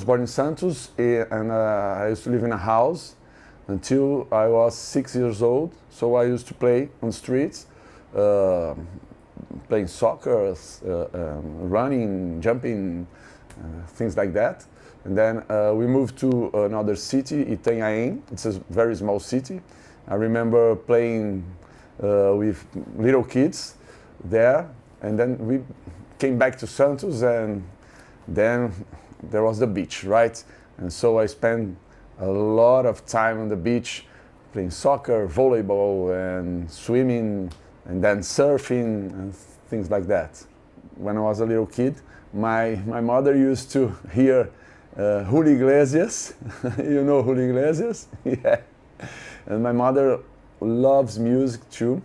was born in Santos, and I used to live in a house until I was 6 years old. So I used to play on the streets, playing soccer, running, jumping, things like that. And then we moved to another city, Itanhaém. It's a very small city. I remember playing with little kids there, and then we came back to Santos, and then there was the beach, right? And so I spent a lot of time on the beach playing soccer, volleyball, and swimming, and then surfing, and things like that. When I was a little kid, my mother used to hear Julio Iglesias. You know Julio Iglesias? Yeah. And my mother loves music too,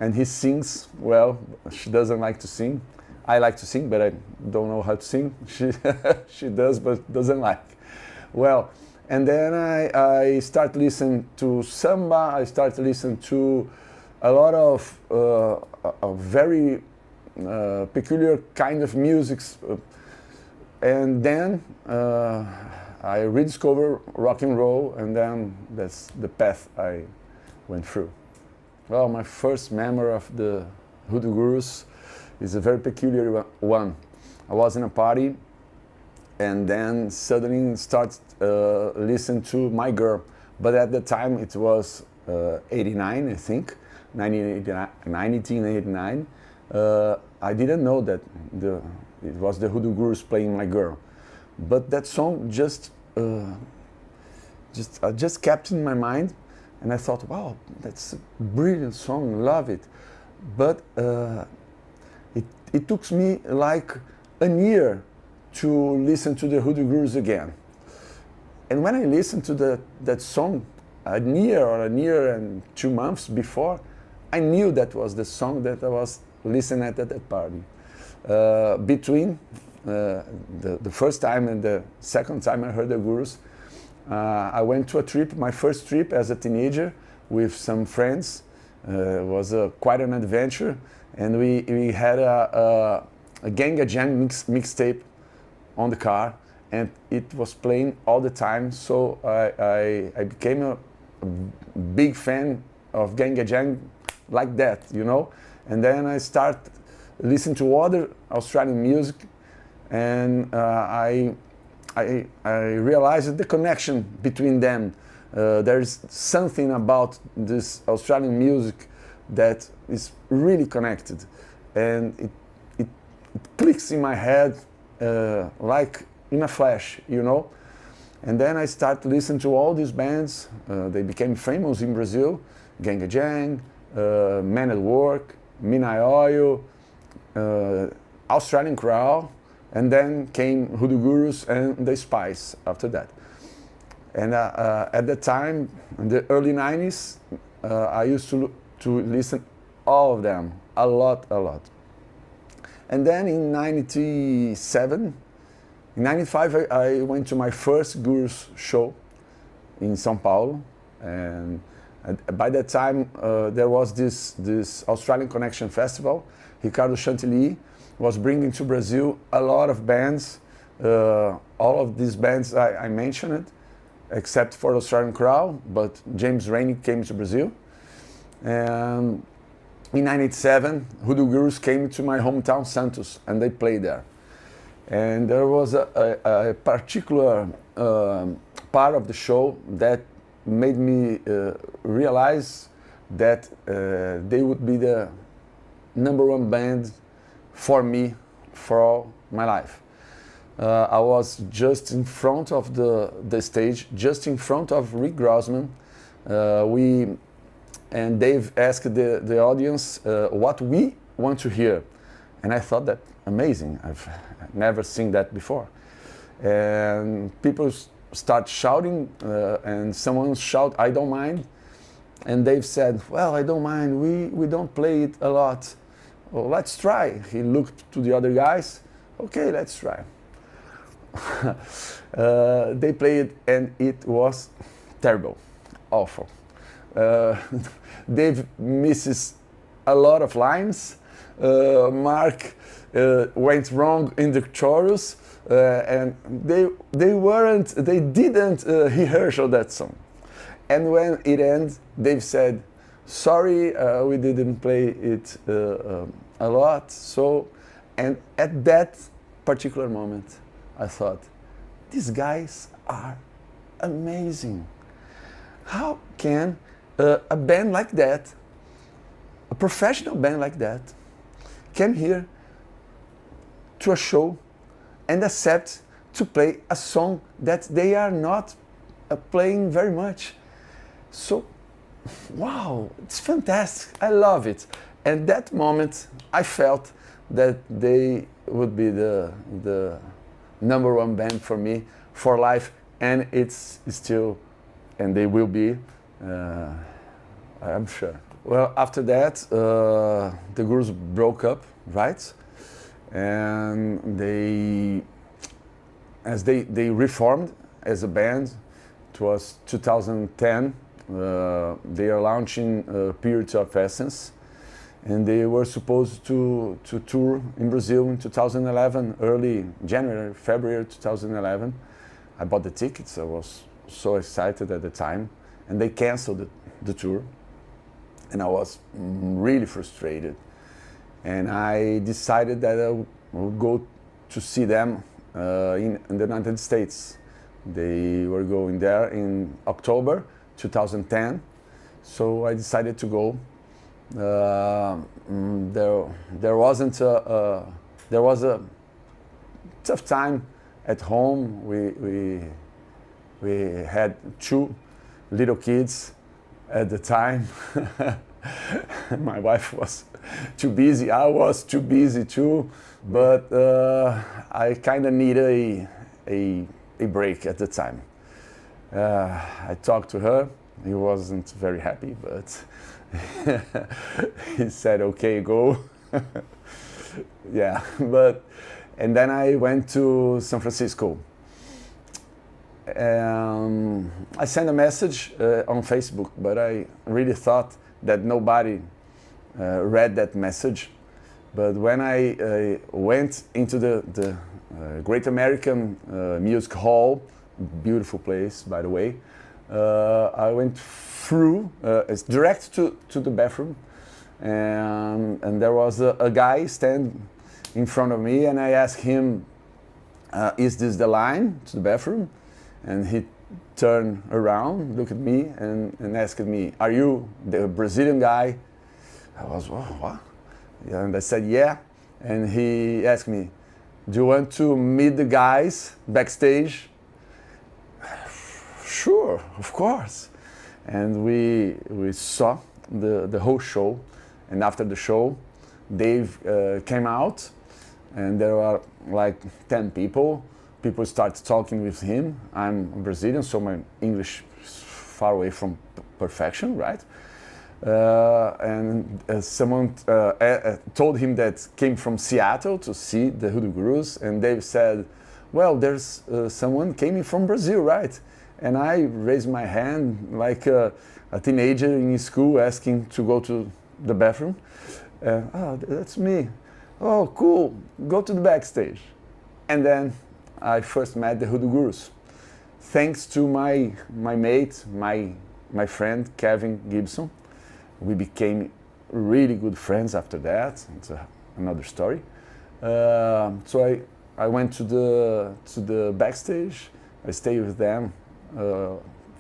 and he sings well. She doesn't like to sing. I like to sing, but I don't know how to sing. She does, but doesn't like. Well, and then I start listening to samba. I start listening to a lot of a very peculiar kind of music, and then I rediscover rock and roll, and then that's the path I went through. Well, my first memory of the Hoodoo Gurus is a very peculiar one. I was in a party, and then suddenly started listening to My Girl. But at the time it was 89, I think, 1989. I didn't know that it was the Hoodoo Gurus playing My Girl. But that song just kept in my mind, and I thought, wow, that's a brilliant song, love it. But it took me like a year to listen to the Hoodoo Gurus again. And when I listened to that song a year and 2 months before, I knew that was the song that I was listening at that party. Between the first time and the second time I heard the Gurus, I went to a trip, my first trip as a teenager with some friends. It was quite an adventure, and we had a Ganga Jang mixtape on the car, and it was playing all the time. So I became a big fan of Ganga Jang like that, you know. And then I start listening to other Australian music, and I realized the connection between them. There's something about this Australian music that is really connected, and it clicks in my head like in a flash, you know. And then I start listening to all these bands. They became famous in Brazil: Ganga Jang, Men at Work, Midnight Oil, Australian Crowd, and then came Hoodoo Gurus and the Spice after that. And at the time, in the early 90s, I used to listen all of them, a lot. And then in 97, in 95, I went to my first Gurus show in São Paulo. And by that time, there was this Australian Connection Festival. Ricardo Chantilly was bringing to Brazil a lot of bands. All of these bands I mentioned, except for Australian Crowd, but James Rainey came to Brazil. And in 97, Hoodoo Gurus came to my hometown, Santos, and they played there. And there was a particular part of the show that made me realize that they would be the #1 band for me for all my life. I was just in front of the stage, just in front of Rick Grossman. And Dave asked the audience what we want to hear. And I thought that amazing. I've never seen that before. And people start shouting, and someone shout, "I don't mind." And Dave said, "Well, I don't mind. We don't play it a lot. Well, let's try." He looked to the other guys. "Okay, let's try." They played, and it was terrible, awful. Dave misses a lot of lines. Mark went wrong in the chorus, and they didn't rehearse that song. And when it ends, Dave said, "Sorry, we didn't play it a lot." So, and at that particular moment, I thought, these guys are amazing. How can a band like that, a professional band like that, come here to a show and accept to play a song that they are not playing very much? So, wow, it's fantastic. I love it. And that moment, I felt that they would be the number one band for me for life, and it's still, and they will be, I'm sure. Well, after that, the Gurus broke up, right? And as they reformed as a band. It was 2010. They are launching Purity of Essence, and they were supposed to tour in Brazil in 2011, early January, February 2011. I bought the tickets. I was so excited at the time, and they canceled the tour, and I was really frustrated. And I decided that I would go to see them in the United States. They were going there in October 2010, so I decided to go. There was a tough time at home. We had 2 little kids at the time. My wife was too busy. I was too busy too, but I kind of needed a break at the time. I talked to her. He wasn't very happy, but he said, "Okay, go." Yeah, and then I went to San Francisco. I sent a message on Facebook, but I really thought that nobody read that message. But when I went into the Great American Music Hall, beautiful place, by the way, I went through, direct to the bathroom, and there was a guy standing in front of me, and I asked him, "Is this the line to the bathroom?" And he turned around, looked at me, and asked me, "Are you the Brazilian guy?" I was, "What?" Yeah, and I said, "Yeah." And he asked me, "Do you want to meet the guys backstage?" Sure, of course. And we saw the whole show. And after the show, Dave came out, and there were like 10 people. People started talking with him. I'm Brazilian, so my English is far away from perfection, right? And someone told him that came from Seattle to see the Hoodoo Gurus, and Dave said, "Well, there's someone came from Brazil, right?" And I raised my hand like a teenager in school asking to go to the bathroom. "Oh, that's me." "Oh, cool, go to the backstage." And then I first met the Hoodoo Gurus. Thanks to my mate, my friend Kevin Gibson. We became really good friends after that. It's another story. So I went to the backstage. I stayed with them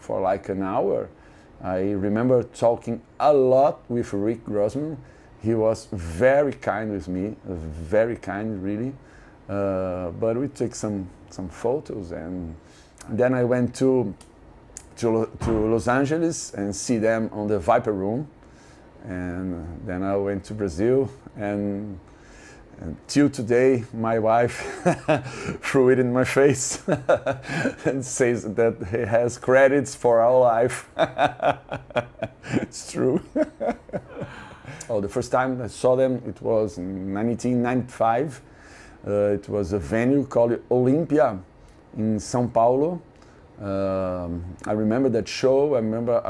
for like an hour. I remember talking a lot with Rick Grossman. He was very kind with me, very kind, really. But we took some photos, and then I went to Los Angeles and see them on the Viper Room, and then I went to Brazil, and till today my wife threw it in my face and says that he has credits for our life. It's true. Oh, the first time I saw them, it was in 1995. It was a venue called Olympia in São Paulo. I remember that show. I remember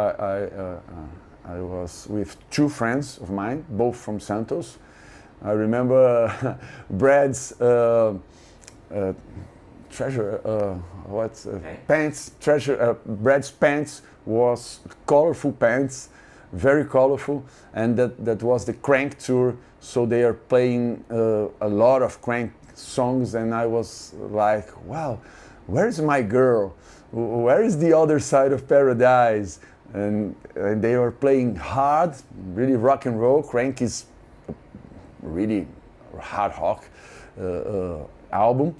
I was with 2 friends of mine, both from Santos. I remember Brad's treasure, pants, treasure, Brad's pants was colorful pants, very colorful, and that was the Crank tour, so they are playing a lot of Crank songs, and I was like, wow, where's my girl? Where is the other side of paradise? And they were playing hard, really rock and roll. Crank is really hard rock album.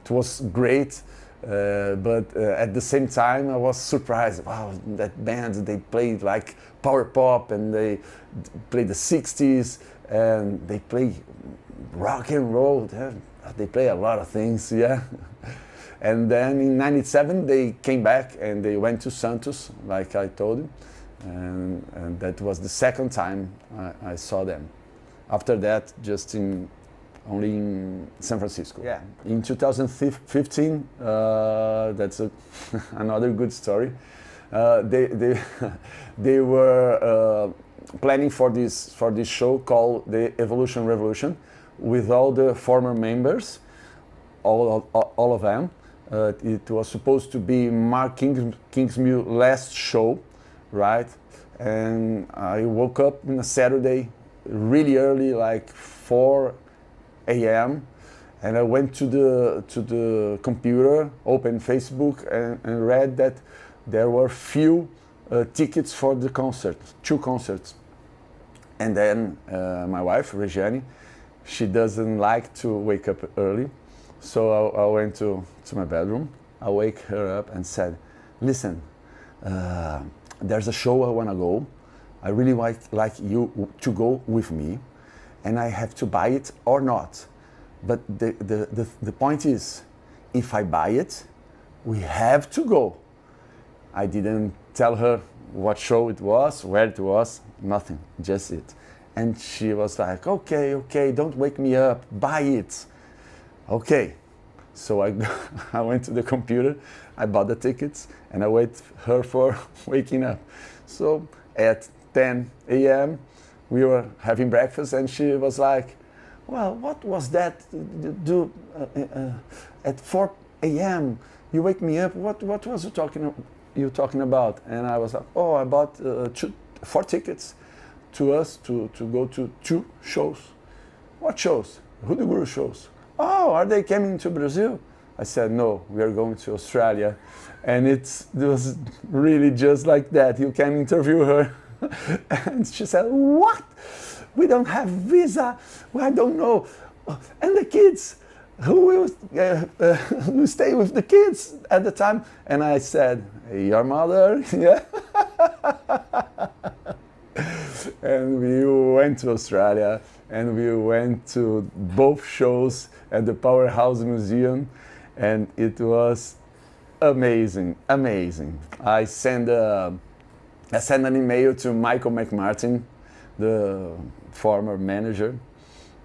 It was great, but at the same time I was surprised. Wow, that band, they played like power pop, and they play the 60s, and they play rock and roll. They play a lot of things, yeah. And then in '97 they came back and they went to Santos, like I told you, and that was the second time I saw them. After that, just only in San Francisco. Yeah. In 2015, that's another good story. They were planning for this show called the Evolution Revolution, with all the former members, all of them. It was supposed to be Mark Kingsmill's last show, right? And I woke up on a Saturday really early, like 4 a.m., and I went to the computer, opened Facebook, and read that there were few tickets for the concert, 2 concerts. And then my wife, Regiane, she doesn't like to wake up early. So I went to my bedroom, I wake her up and said, listen, there's a show I want to go. I really like you to go with me, and I have to buy it or not. But the point is, if I buy it, we have to go. I didn't tell her what show it was, where it was, nothing, just it. And she was like, okay, don't wake me up, buy it. Okay, so I went to the computer, I bought the tickets, and I wait her for waking up. So at 10 a.m. we were having breakfast, and she was like, well, what was that at 4 a.m. you wake me up, what was you talking about? And I was like, oh, I bought 4 tickets to us to go to 2 shows. What shows? Hoodoo Guru shows. Oh, are they coming to Brazil? I said, no, we are going to Australia. And it was really just like that. You can interview her. And she said, what? We don't have visa. Well, I don't know. And the kids, who will stay with the kids at the time? And I said, your mother? Yeah. And we went to Australia, and we went to both shows at the Powerhouse Museum, and it was amazing. I sent an email to Michael McMartin, the former manager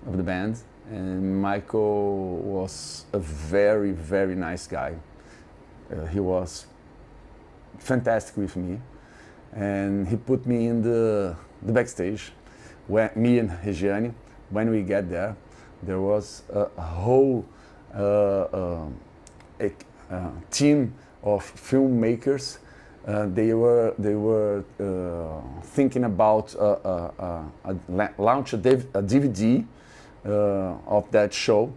of the band, and Michael was a very, very nice guy. He was fantastic with me, and he put me in the backstage, where me and Regiane, when we get there, there was a whole team of filmmakers. They were thinking about launch a DVD of that show.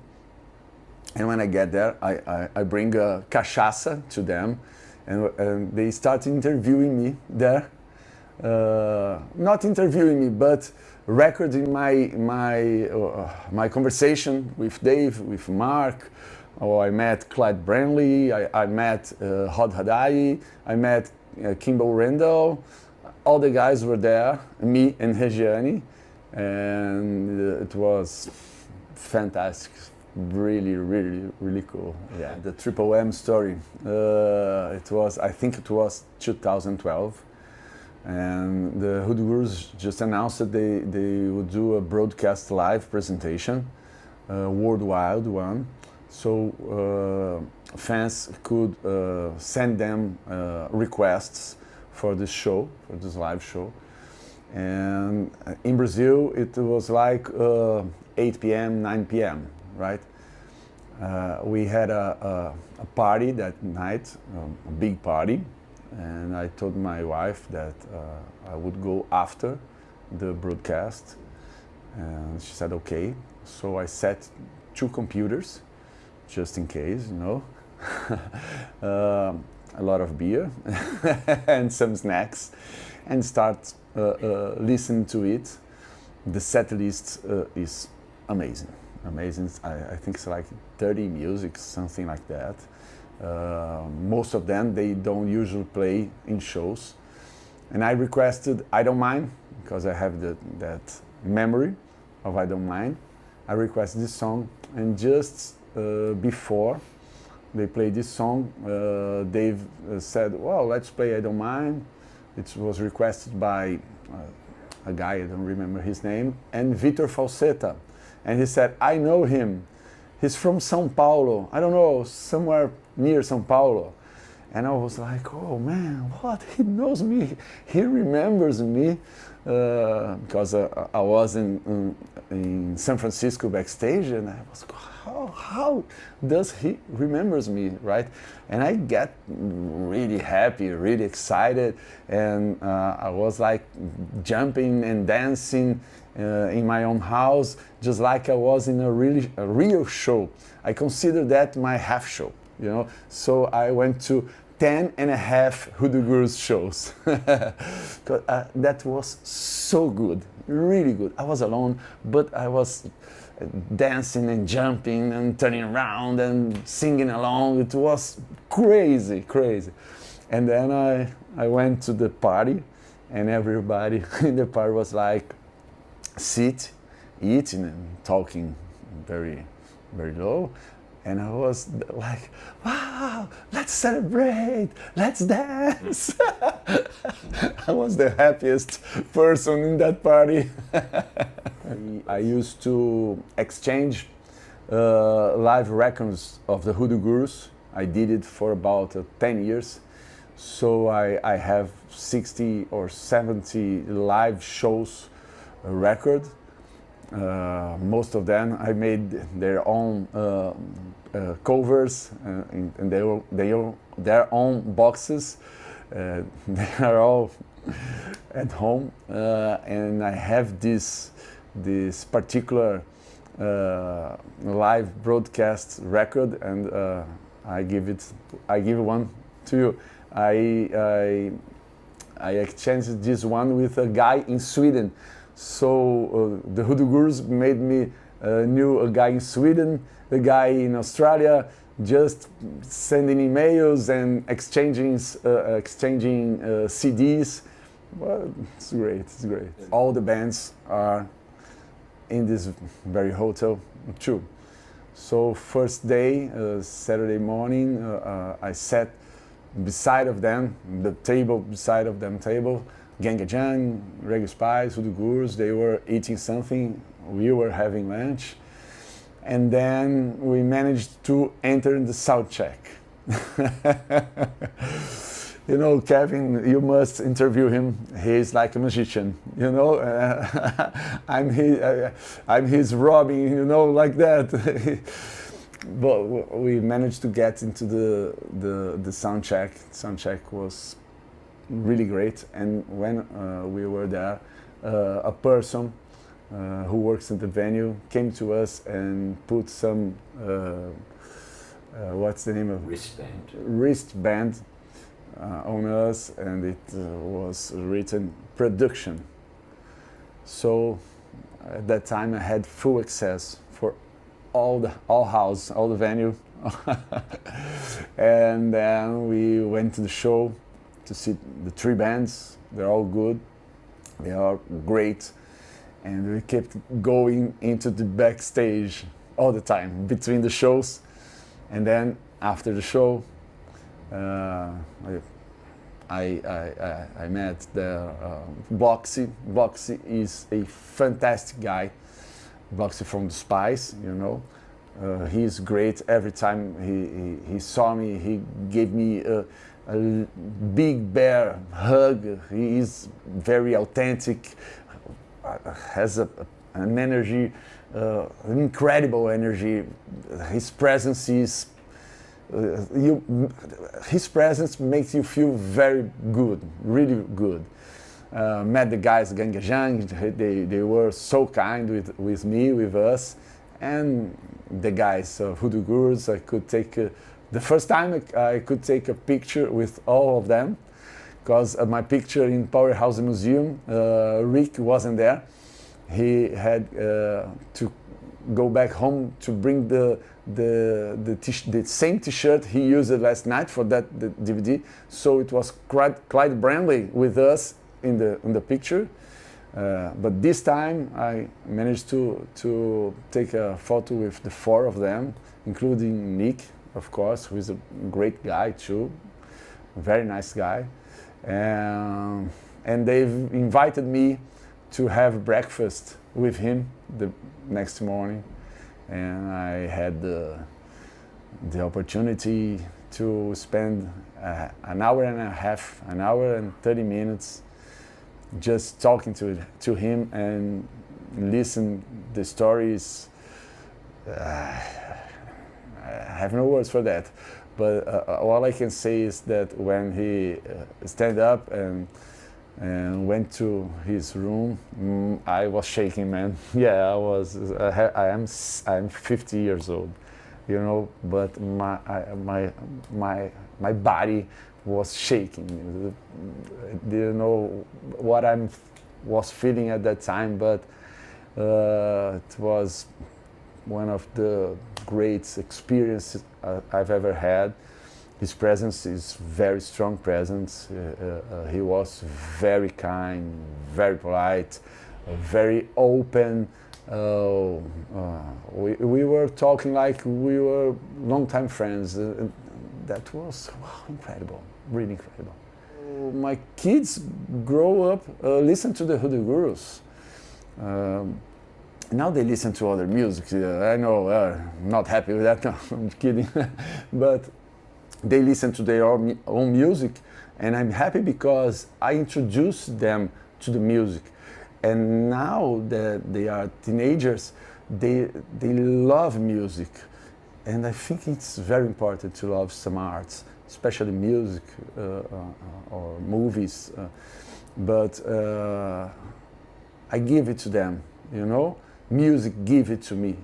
And when I get there, I bring a cachaça to them, and they start interviewing me there. Not interviewing me, but recording my conversation with Dave, with Mark. Oh, I met Clyde Branley, I met Rod Hadai, I met Kimball Randall. All the guys were there, me and Regiane, and it was fantastic. Really, really, really cool. Yeah, the Triple M story. I think it was 2012. And the Hoodoo Gurus just announced that they would do a broadcast live presentation, worldwide one, so fans could send them requests for this show, for this live show. And in Brazil, it was like 8 p.m., 9 p.m., right? We had a party that night, a big party, and I told my wife that I would go after the broadcast, and she said okay. So I set 2 computers, just in case, you know, a lot of beer and some snacks, and start listening to it. The set list is amazing. Amazing. I think it's like 30 music, something like that. Most of them they don't usually play in shows, and I requested "I Don't Mind" because I have that memory of "I Don't Mind." I requested this song, and just before they played this song, Dave said, "Well, let's play "I Don't Mind." It was requested by a guy, I don't remember his name, and Vitor Falsetta. And he said, "I know him. He's from São Paulo. I don't know, somewhere near São Paulo." And I was like, "Oh man, what? He knows me. He remembers me." Because I was in San Francisco backstage, and I was, how does he remembers me, right? And I get really happy, really excited, and I was like jumping and dancing in my own house, just like I was in a real show. I consider that my half show, you know. So I went to 10 and a half Hoodoo Gurus shows. That was so good, really good. I was alone, but I was dancing and jumping and turning around and singing along. It was crazy, crazy. And then I went to the party, and everybody in the party was like, sit, eating and talking very, very low. And I was like, wow, let's celebrate, let's dance. I was the happiest person in that party. I used to exchange live records of the Hoodoo Gurus. I did it for about 10 years. So I have 60 or 70 live shows record. Most of them I made their own covers and their own boxes. They are all at home, and I have this particular live broadcast record, and I give one to you. I exchanged this one with a guy in Sweden. So the Hoodoo Gurus made me knew a guy in Sweden, a guy in Australia, just sending emails and exchanging CDs. Well, it's great, it's great. All the bands are in this very hotel too. So first day, Saturday morning, I sat beside of them, the table beside of them table. Gangajan, Reggae Spice, Hoodoo Gurus, they were eating something, we were having lunch, and then we managed to enter the sound check. You know, Kevin, you must interview him. He's like a magician, you know. I'm his Robin, you know, like that. But we managed to get into the sound check. Sound check was really great, and when we were there, a person who works at the venue came to us and put some what's the name of wristband on us, and it was written production. So at that time I had full access for all the venue. And then we went to the show to see the 3 bands. They're all good, they are great, and we kept going into the backstage all the time between the shows. And then after the show, I met the Bloxy. Bloxy is a fantastic guy. Bloxy from the Spice, you know. He's great. Every time he saw me, he gave me big bear hug. He is very authentic, has an energy, an incredible energy. His presence is his presence makes you feel very good, really good. Met the guys Gangajang, they were so kind with me, with us, and the guys Hoodoo Gurus. I could take the first time I could take a picture with all of them, because my picture in Powerhouse Museum, Rick wasn't there. He had to go back home to bring the same T-shirt he used last night for the DVD. So it was Clyde Brandley with us in the picture. But this time I managed to take a photo with the 4 of them, including Nick, of course, who is a great guy too, a very nice guy. And they've invited me to have breakfast with him the next morning, and I had the opportunity to spend an hour and a half, an hour and 30 minutes just talking to him and listen the stories. I have no words for that, but all I can say is that when he stand up and went to his room, I was shaking, man. Yeah, I was. I'm 50 years old, you know, but my body was shaking. I didn't know what I was feeling at that time, but it was one of the great experiences I've ever had. His presence is very strong presence. He was very kind, very polite, very open. We were talking like we were longtime friends. That was incredible, really incredible. My kids grow up, listen to the Hoodoo Gurus. Now they listen to other music. I know, not happy with that. No, I'm kidding. But they listen to their own music, and I'm happy because I introduced them to the music. And now that they are teenagers, they love music. And I think it's very important to love some arts, especially music or movies. But I give it to them, you know? Music give it to me.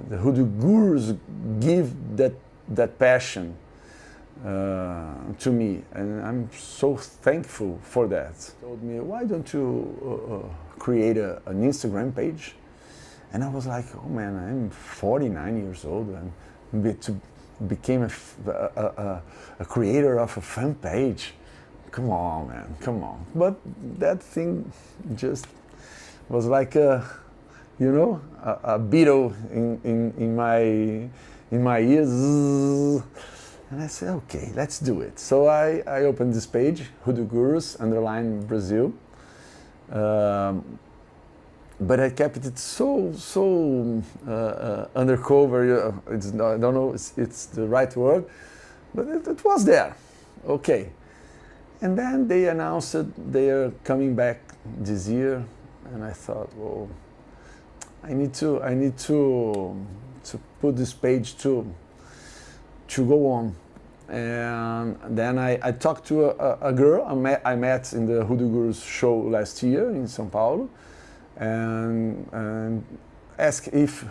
The Hoodoo Gurus give that passion to me, and I'm so thankful for that. Told me, why don't you create an Instagram page? And I was like, oh man, I'm 49 years old, and to became a creator of a fan page. Come on, man, come on. But that thing just was like a beetle in my ears. And I said, okay, let's do it. So I opened this page, Hoodoo Gurus _Brazil. But I kept it so undercover. I don't know if it's the right word, but it was there. Okay. And then they announced that they are coming back this year, and I thought, well, I need to put this page to go on. And then I talked to a girl I met in the Hoodoo Gurus show last year in São Paulo, and asked if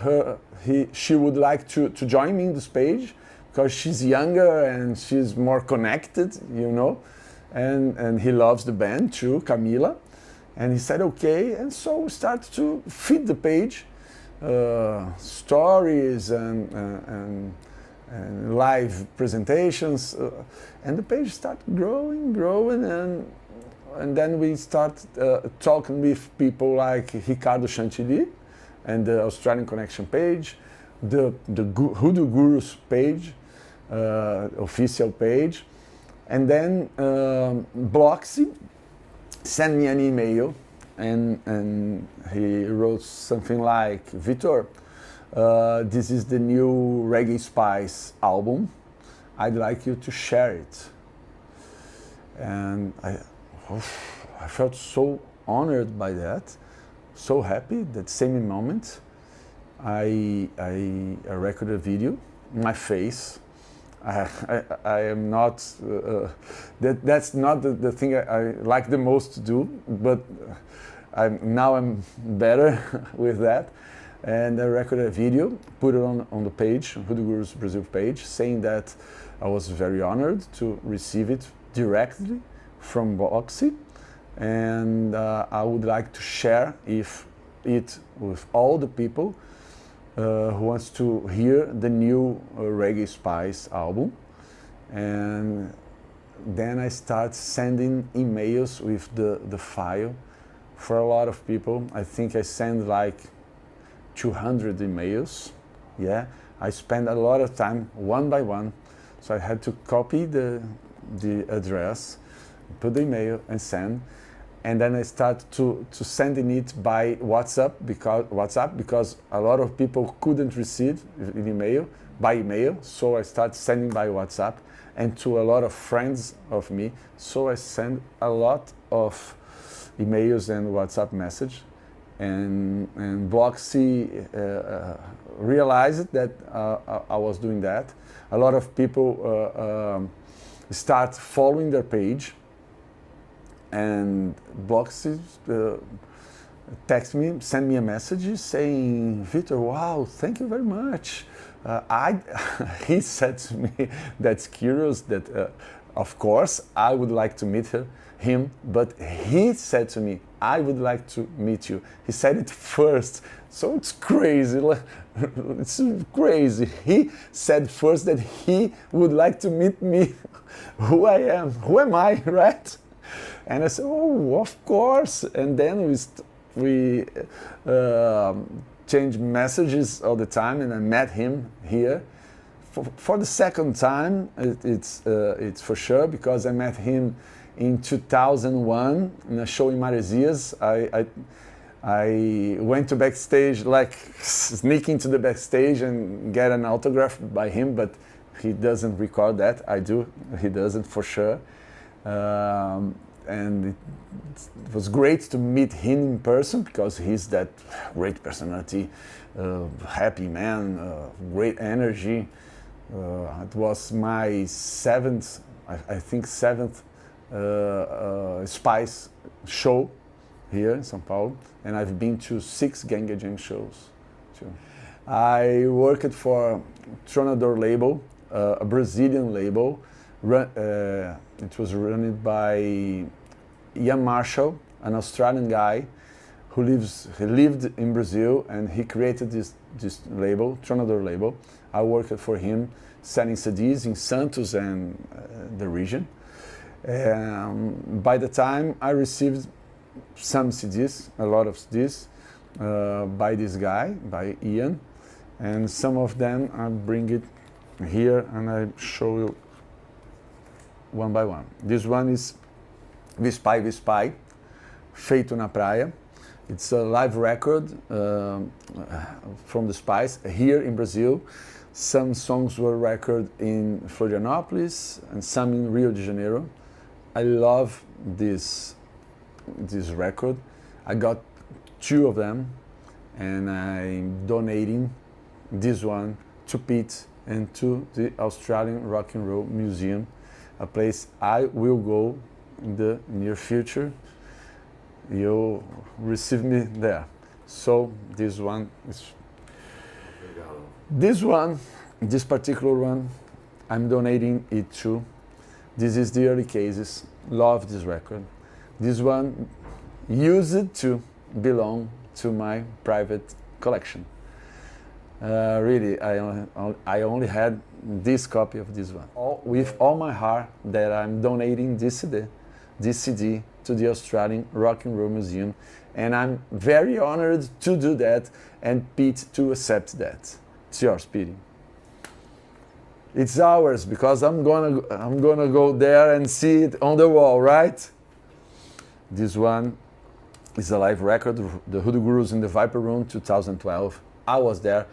she would like to join me in this page, because she's younger and she's more connected, you know, and he loves the band too, Camila. And he said okay, and so we started to feed the page, stories and live presentations, and the page started growing, and then we started talking with people like Ricardo Chantilly and the Australian Connection page, the Hoodoo Gurus page, official page, and then Bloxy sent me an email, and he wrote something like, Vitor, this is the new Reggae Spice album. I'd like you to share it. And I felt so honored by that, so happy. That same moment, I recorded a video, my face. I am not, that's not the thing I like the most to do, but now I'm better with that. And I recorded a video, put it on the page, Hoodoo Gurus Brazil page, saying that I was very honored to receive it directly from Boxy, and I would like to share it with all the people who wants to hear the new Reggae Spice album. And then I start sending emails with the file for a lot of people. I think I send like 200 emails. Yeah, I spend a lot of time one by one, so I had to copy the address, put the email and send, and then I start to sending it by WhatsApp because a lot of people couldn't receive by email, so I start sending by WhatsApp, and to a lot of friends of me, so I send a lot of emails and WhatsApp message. And Bloxy realized that I was doing that. A lot of people start following their page, and Bloxy text me, send me a message saying, Vitor, wow, thank you very much. He said to me, that's curious, that of course I would like to meet him, but he said to me, I would like to meet you. He said it first, so it's crazy. It's crazy. He said first that he would like to meet me. Who I am? Who am I, right? And I said, oh, of course. And then we changed messages all the time, and I met him here. For the second time, it's for sure, because I met him in 2001 in a show in Maresias. I went to backstage, like sneaking to the backstage and get an autograph by him, but he doesn't record that. I do. He doesn't, for sure. And it was great to meet him in person, because he's that great personality, happy man, great energy. It was my seventh Spice show here in São Paulo, and I've been to 6 Ganga Jam shows too. I worked for Tronador label, a Brazilian label. It was run by Ian Marshall, an Australian guy who lived in Brazil, and he created this label, Tronador label. I worked for him selling CDs in Santos and the region. By the time I received some CDs, a lot of CDs, by this guy, by Ian, and some of them I bring it here and I show you one by one. This one is Vispai Vispai, Feito na Praia. It's a live record from the Spice here in Brazil. Some songs were recorded in Florianópolis and some in Rio de Janeiro. I love this record. I got 2 of them, and I'm donating this one to Pete and to the Australian Rock and Roll Museum, a place I will go in the near future. You'll receive me there. So this one is, this particular one, I'm donating it to. This is the Early Cases. Love this record. This one used to belong to my private collection. Really, I only had this copy of this one. With all my heart, that I'm donating this CD to the Australian Rock and Roll Museum, and I'm very honored to do that, and Pete to accept that. It's yours, Pete. It's ours, because I'm gonna go there and see it on the wall, right? This one is a live record, the Hoodoo Gurus in the Viper Room 2012. I was there,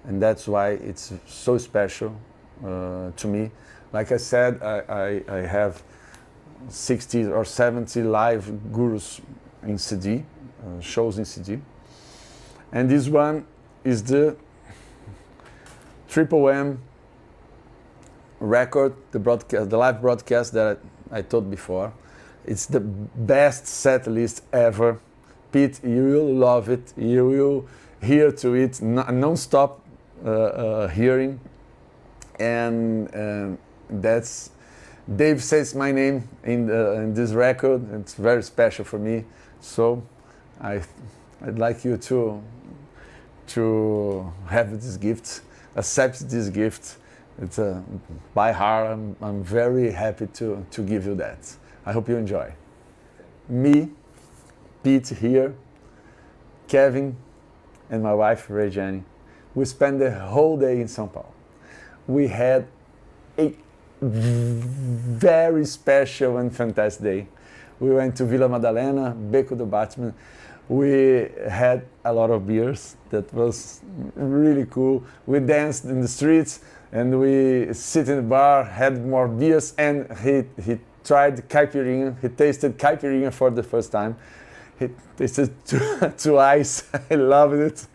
and that's why it's so special to me. Like I said, I have 60 or 70 live gurus in CD, shows in CD. And this one is the Triple M record, the live broadcast that I told before. It's the best set list ever. Pete, you will love it. You will hear to it non-stop hearing. And that's Dave says my name in this record. It's very special for me. So I'd like you to have this gift, accept this gift. It's by heart. I'm very happy to give you that. I hope you enjoy. Me, Pete here, Kevin, and my wife Regiane. We spent the whole day in São Paulo. We had a very special and fantastic day. We went to Vila Madalena, Beco do Batman. We had a lot of beers. That was really cool. We danced in the streets and we sit in the bar, had more beers, and he tried caipirinha. He tasted caipirinha for the first time. He tasted twice. I loved it.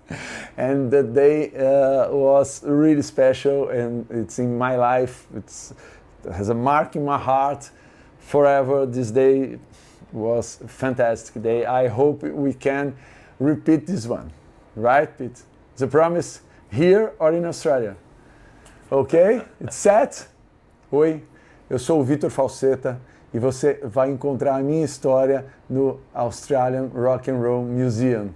And the day was really special, and it's in my life. It has a mark in my heart forever. This day was a fantastic day. I hope we can repeat this one. Right, Pete? It's a promise here or in Australia. Ok? It's set? Oi, eu sou o Vitor Falsetta e você vai encontrar a minha história no Australian Rock and Roll Museum.